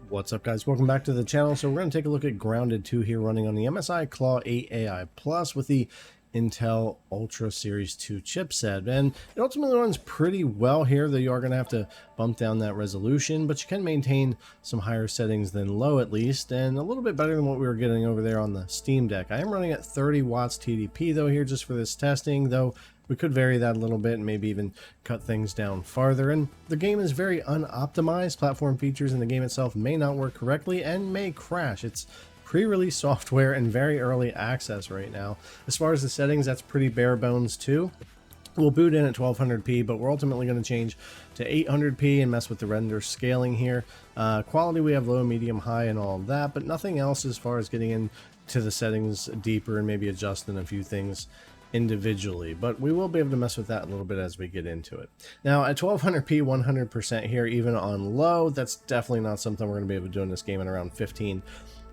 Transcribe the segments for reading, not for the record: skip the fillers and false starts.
What's up, guys? Welcome back to the channel. So we're going to take a look at Grounded 2 here, running on the MSI Claw8 AI Plus with the Intel Ultra Series 2 chipset, and it ultimately runs pretty well here, though you are going to have to bump down that resolution, but you can maintain some higher settings than low at least, and a little bit better than what we were getting over there on the Steam Deck. I am running at 30 watts TDP though here just for this testing, though we could vary that a little bit and maybe even cut things down farther. And the game is very unoptimized. Platform features in the game itself may not work correctly and may crash. It's pre-release software and very early access right now. As far as the settings, that's pretty bare bones too. We'll boot in at 1200p, but we're ultimately going to change to 800p and mess with the render scaling here. Quality, we have low, medium, high, and all of that, but nothing else as far as getting into the settings deeper and maybe adjusting a few things individually, but we will be able to mess with that a little bit as we get into it. Now at 1200p 100% here, even on low, that's definitely not something we're going to be able to do in this game at around 15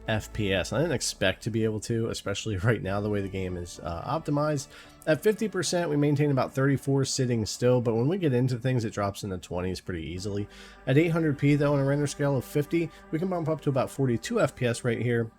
FPS. I didn't expect to be able to, especially right now the way the game is optimized. At 50% we maintain about 34 sitting still, but when we get into things it drops into 20s pretty easily. At 800p though, on a render scale of 50, we can bump up to about 42 FPS right here,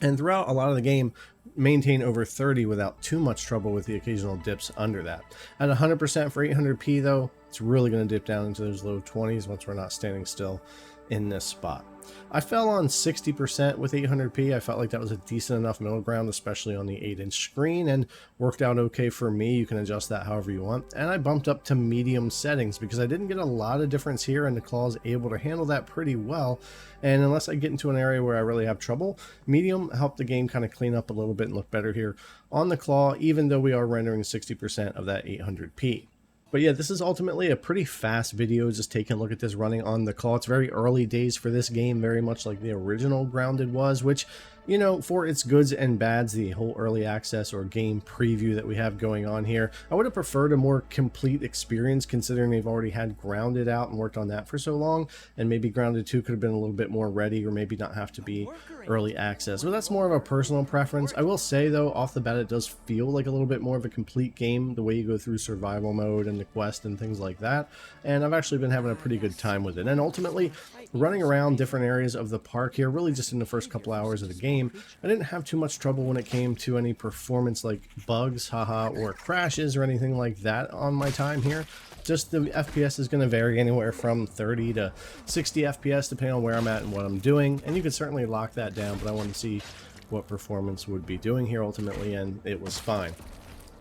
and throughout a lot of the game maintain over 30 without too much trouble, with the occasional dips under that. At 100% for 800p though, it's really going to dip down into those low 20s once we're not standing still in this spot. I fell on 60% with 800p. I felt like that was a decent enough middle ground, especially on the 8-inch screen, and worked out okay for me. You can adjust that however you want. And I bumped up to medium settings because I didn't get a lot of difference here, and the Claw is able to handle that pretty well. And unless I get into an area where I really have trouble, medium helped the game kind of clean up a little bit and look better here on the Claw, even though we are rendering 60% of that 800p. But yeah, this is ultimately a pretty fast video, just taking a look at this running on the Claw. It's very early days for this game, very much like the original Grounded was, which, you know, for its goods and bads, the whole early access or game preview that we have going on here, I would have preferred a more complete experience, considering they've already had Grounded out and worked on that for so long, and maybe Grounded 2 could have been a little bit more ready, or maybe not have to be early access. But that's more of a personal preference. I will say though, off the bat, it does feel like a little bit more of a complete game, the way you go through survival mode and the quest and things like that, and I've actually been having a pretty good time with it. And ultimately, running around different areas of the park here, really just in the first couple hours of the game, I didn't have too much trouble when it came to any performance like bugs, haha, or crashes or anything like that on my time here. Just the FPS is going to vary anywhere from 30 to 60 FPS depending on where I'm at and what I'm doing, and you can certainly lock that down, but I wanted to see what performance would be doing here ultimately, and it was fine.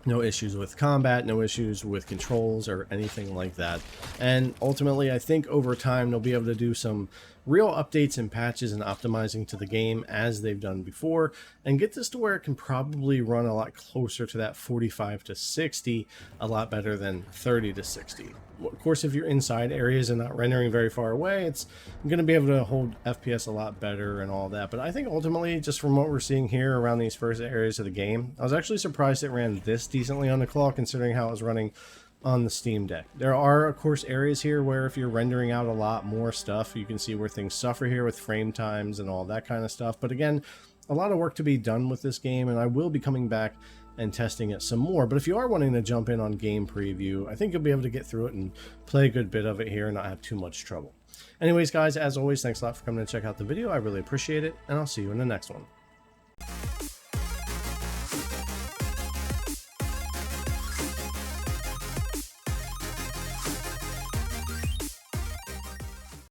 No issues with combat, no issues with controls or anything like that. And ultimately, I think over time they'll be able to do some real updates and patches and optimizing to the game as they've done before, and get this to where it can probably run a lot closer to that 45 to 60, a lot better than 30 to 60. Of course, if you're inside areas and not rendering very far away, it's going to be able to hold FPS a lot better and all that. But I think ultimately, just from what we're seeing here around these first areas of the game, I was actually surprised it ran this decently on the Claw, considering how it was running on the Steam Deck. There are, of course, areas here where if you're rendering out a lot more stuff, you can see where things suffer here with frame times and all that kind of stuff. But again, a lot of work to be done with this game, and I will be coming back and testing it some more. But if you are wanting to jump in on game preview, I think you'll be able to get through it and play a good bit of it here and not have too much trouble. Anyways, guys, as always, thanks a lot for coming to check out the video. I really appreciate it, and I'll see you in the next one.